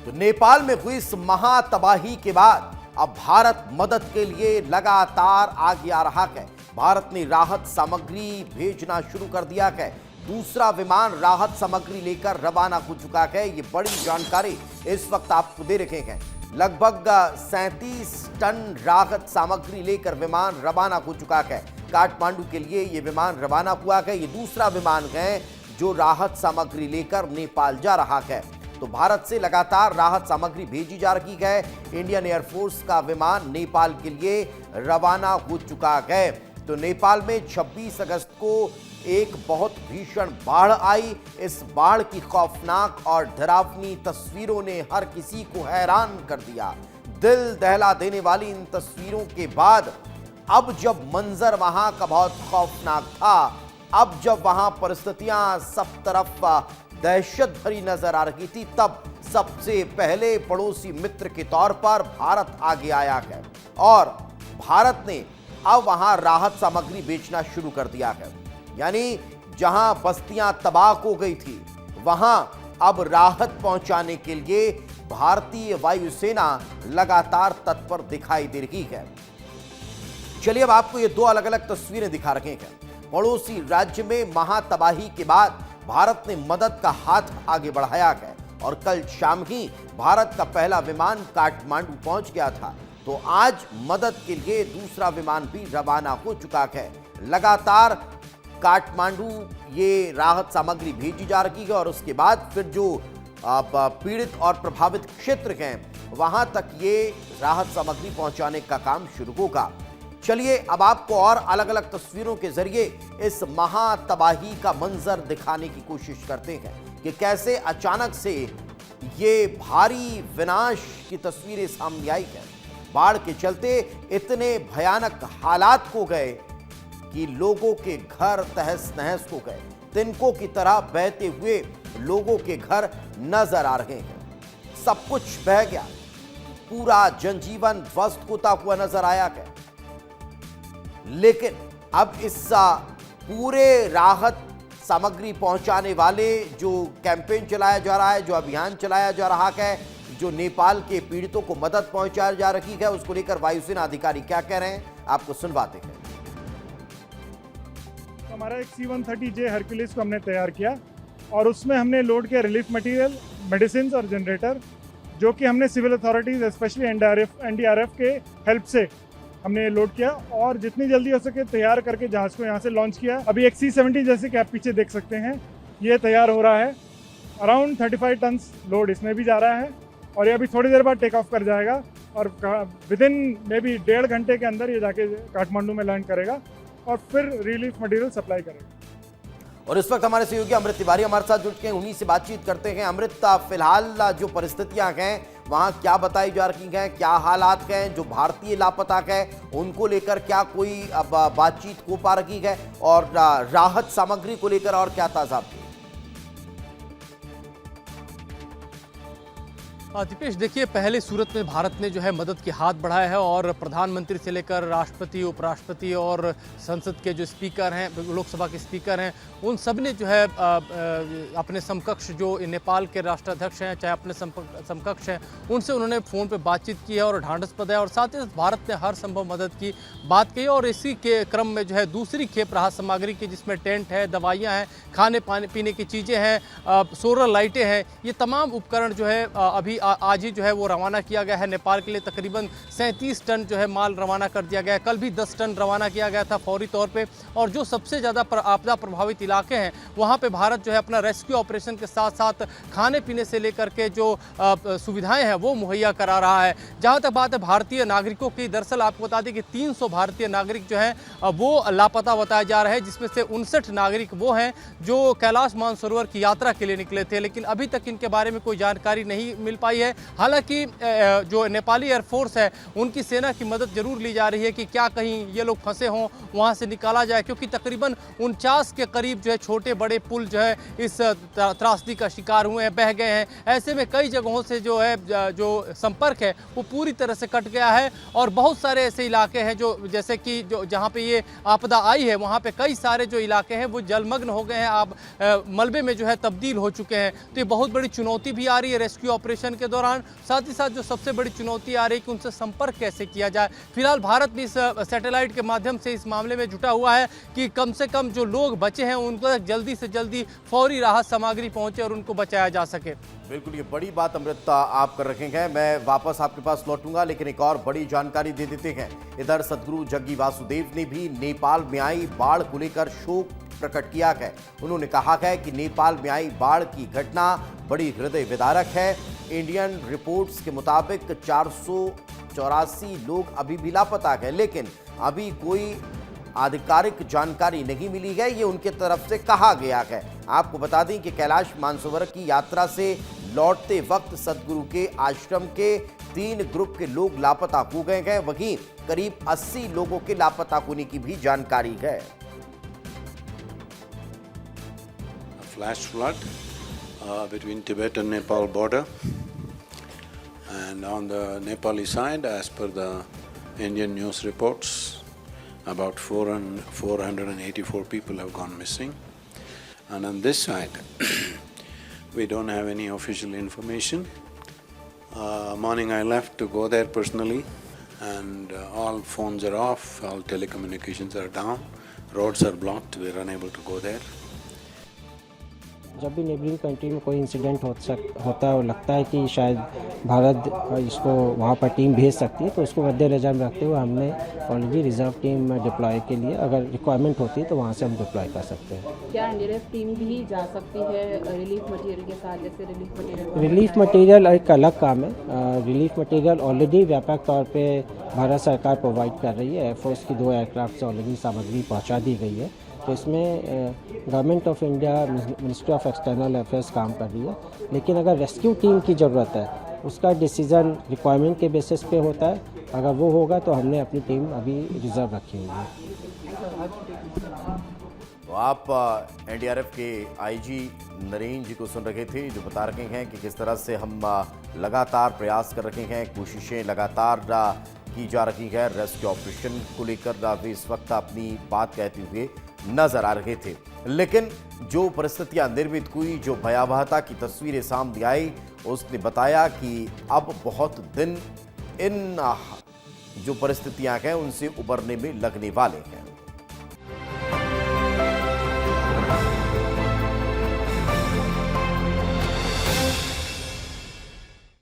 तो नेपाल में हुई इस महातबाही के बाद अब भारत मदद के लिए लगातार आगे आ रहा है। भारत ने राहत सामग्री भेजना शुरू कर दिया है। दूसरा विमान राहत सामग्री लेकर रवाना हो चुका है। ये बड़ी जानकारी इस वक्त आपको दे रखे हैं। लगभग 37 टन राहत सामग्री लेकर विमान रवाना हो चुका है। काठमांडू के लिए ये विमान रवाना हुआ है। ये दूसरा विमान है जो राहत सामग्री लेकर नेपाल जा रहा है। तो भारत से लगातार राहत सामग्री भेजी जा रही है। इंडियन एयरफोर्स का विमान नेपाल के लिए रवाना हो चुका है। तो नेपाल में 26 अगस्त को एक बहुत भीषण बाढ़ आई। इस बाढ़ की खौफनाक और डरावनी तस्वीरों ने हर किसी को हैरान कर दिया। दिल दहला देने वाली इन तस्वीरों के बाद अब जब मंजर वहां का बहुत खौफनाक था, अब जब वहां परिस्थितियां सब तरफ दहशत भरी नजर आ रही थी, तब सबसे पहले पड़ोसी मित्र के तौर पर भारत आगे आया है और भारत ने अब वहां राहत सामग्री बेचना शुरू कर दिया है। यानी जहां बस्तियां तबाह हो गई थी, वहां अब राहत पहुंचाने के लिए भारतीय वायुसेना लगातार तत्पर दिखाई दे रही है। चलिए अब आपको ये दो अलग अलग तस्वीरें दिखा रहे हैं। पड़ोसी राज्य में महातबाही के बाद भारत ने मदद का हाथ आगे बढ़ाया है और कल शाम ही भारत का पहला विमान काठमांडू पहुंच गया था। तो आज मदद के लिए दूसरा विमान भी रवाना हो चुका है। लगातार काठमांडू ये राहत सामग्री भेजी जा रही है और उसके बाद फिर जो पीड़ित और प्रभावित क्षेत्र हैं वहां तक ये राहत सामग्री पहुंचाने का काम शुरू होगा। चलिए अब आपको और अलग अलग तस्वीरों के जरिए इस महातबाही का मंजर दिखाने की कोशिश करते हैं कि कैसे अचानक से ये भारी विनाश की तस्वीरें सामने आई है। बाढ़ के चलते इतने भयानक हालात हो गए कि लोगों के घर तहस नहस हो गए। तिनकों की तरह बहते हुए लोगों के घर नजर आ रहे हैं। सब कुछ बह गया, पूरा जनजीवन ध्वस्त होता हुआ नजर आया है। लेकिन अब इस पूरे राहत सामग्री पहुंचाने वाले जो कैंपेन चलाया जा रहा है, जो अभियान चलाया जा रहा है, जो नेपाल के पीड़ितों को मदद पहुंचाई जा रही है, उसको लेकर वायुसेना अधिकारी क्या कह रहे हैं आपको सुनवाते हैं। हमारा एक C-130J हरक्यूलिस को हमने तैयार किया और उसमें हमने लोड किया रिलीफ मटेरियल, मेडिसिन और जनरेटर, जो कि हमने सिविल अथॉरिटीज स्पेशली NDRF के हेल्प से हमने लोड किया और जितनी जल्दी हो सके तैयार करके जहाज को यहाँ से लॉन्च किया। अभी एक C-70 जैसे कि आप पीछे देख सकते हैं, ये तैयार हो रहा है। अराउंड 35 टन लोड इसमें भी जा रहा है और ये अभी थोड़ी देर बाद टेक ऑफ कर जाएगा और विदिन मे बी 1.5 घंटे के अंदर ये जाके काठमांडू में लैंड करेगा और फिर रिलीफ मटेरियल सप्लाई करेगा। और इस वक्त हमारे सहयोगी अमृत तिवारी हमारे साथ जुड़ के उन्हीं से बातचीत करते हैं। अमृत, फिलहाल जो परिस्थितियां हैं वहां क्या बताई जा रही हैं, क्या हालात हैं, जो भारतीय लापता है उनको लेकर क्या कोई अब बातचीत हो पा रही है और राहत सामग्री को लेकर और क्या ताजा अपडेट? दीपेश, देखिए पहले सूरत में भारत ने जो है मदद के हाथ बढ़ाया है और प्रधानमंत्री से लेकर राष्ट्रपति, उपराष्ट्रपति और संसद के जो स्पीकर हैं, लोकसभा के स्पीकर हैं, उन सब ने जो है अपने समकक्ष जो नेपाल के राष्ट्राध्यक्ष हैं, चाहे अपने समकक्ष हैं, उनसे उन्होंने फ़ोन पे बातचीत की है और ढांढस बंधाया और साथ ही साथ भारत ने हर संभव मदद की बात कही। और इसी के क्रम में जो है दूसरी खेप राहत सामग्री की, जिसमें टेंट है, दवाइयाँ हैं, खाने पीने की चीज़ें हैं, सोलर लाइटें हैं, ये तमाम उपकरण जो है अभी आज ही जो है वो रवाना किया गया है नेपाल के लिए। तकरीबन 37 टन जो है माल रवाना कर दिया गया है। कल भी 10 टन रवाना किया गया था फौरी तौर पे। और जो सबसे ज़्यादा आपदा प्रभावित इलाके हैं वहाँ पे भारत जो है अपना रेस्क्यू ऑपरेशन के साथ साथ खाने पीने से लेकर के जो सुविधाएं हैं वो मुहैया करा रहा है। जहाँ तक बात है भारतीय नागरिकों की, दरअसल आपको बता दें कि 300 भारतीय नागरिक जो हैं वो लापता बताया जा रहे हैं, जिसमें से 59 नागरिक वो हैं जो कैलाश मानसरोवर की यात्रा के लिए निकले थे, लेकिन अभी तक इनके बारे में कोई जानकारी नहीं मिल पाई है। हालांकि जो नेपाली एयरफोर्स है उनकी सेना की मदद जरूर ली जा रही है कि क्या कहीं ये लोग फंसे हों, वहाँ से निकाला जाए, क्योंकि तकरीबन 49 के करीब जो है छोटे बड़े पुल जो है इस त्रासदी का शिकार हुए हैं, बह गए हैं। ऐसे में कई जगहों से जो है जो संपर्क है वो पूरी तरह से कट गया है और बहुत सारे ऐसे इलाके हैं जो जैसे कि जो जहाँ पे ये आपदा आई है वहाँ पे कई सारे जो इलाके हैं वो जलमग्न हो गए हैं, आप मलबे में जो है तब्दील हो चुके हैं। तो ये बहुत बड़ी चुनौती भी आ रही है रेस्क्यू ऑपरेशन के के दौरान, साथ ही साथ जो सबसे बड़ी चुनौती आ रही है कि उनसे संपर्क कैसे किया जाए। फिलहाल भारत भी इस सैटेलाइट के माध्यम से इस मामले में जुटा हुआ है कि कम से कम जो लोग बचे हैं उनको तक जल्दी से जल्दी फौरी राहत सामग्री पहुंचे और उनको बचाया जा सके। बिल्कुल, ये बड़ी बात अमृता आप कर रखे हैं। मैं वापस आपके पास लौटूंगा, लेकिन एक और बड़ी जानकारी दे देते हैं। इधर सदगुरु जग्गी वासुदेव ने भी नेपाल में आई बाढ़ को लेकर शोक प्रकट किया है। उन्होंने कहा है कि नेपाल में आई बाढ़ की घटना बड़ी हृदय विदारक है। इंडियन रिपोर्ट्स के मुताबिक 484 लोग अभी भी लापता हैं, लेकिन अभी कोई आधिकारिक जानकारी नहीं मिली है, ये उनके तरफ से कहा गया है। आपको बता दें कि कैलाश मानसरोवर की यात्रा से लौटते वक्त सदगुरु के आश्रम के 3 ग्रुप के लोग लापता हो गए हैं। वहीं करीब 80 लोगों के लापता होने की भी जानकारी है। Flash flood between Tibet and Nepal border, and on the Nepali side, as per the Indian news reports, about 484 people have gone missing. And on this side, we don't have any official information. Morning I left to go there personally, and all phones are off, all telecommunications are down, roads are blocked, we are unable to go there. जब भी neighbouring country में कोई incident होता है और लगता है कि शायद भारत इसको वहाँ पर टीम भेज सकती है, तो उसको मद्देनजर में रखते हुए हमने ऑलरेडी रिजर्व टीम डिप्लॉय के लिए अगर रिक्वायरमेंट होती है तो वहाँ से हम डिप्लॉय कर सकते हैं। क्या एनडीआरएफ टीम भी जा सकती है रिलीफ मटेरियल के साथ? जैसे रिलीफ मटेरियल एक अलग काम है। रिलीफ मटेरियल ऑलरेडी व्यापक तौर पर भारत सरकार प्रोवाइड कर रही है। एयरफोर्स की 2 एयरक्राफ्ट से ऑलरेडी सामग्री पहुँचा दी गई है, तो इसमें government of India, ministry of external affairs काम कर रही है। लेकिन अगर रेस्क्यू टीम की ज़रूरत है, उसका डिसीज़न रिक्वायरमेंट के बेसिस पे होता है। अगर वो होगा तो हमने अपनी टीम अभी रिजर्व रखी हुई है। तो आप एनडीआरएफ के आईजी नरेंद्र जी को सुन रहे थे, जो बता रहे हैं कि किस तरह से हम लगातार प्रयास कर रहे हैं, कोशिशें लगातार की जा रही है। रेस्क्यू ऑपरेशन को लेकर वे इस वक्त अपनी बात कहते हुए नजर आ रहे थे, लेकिन जो परिस्थितियां निर्मित हुई, जो भयावहता की तस्वीरें सामने आई, उसने बताया कि अब बहुत दिन इन जो परिस्थितियां हैं उनसे उबरने में लगने वाले हैं।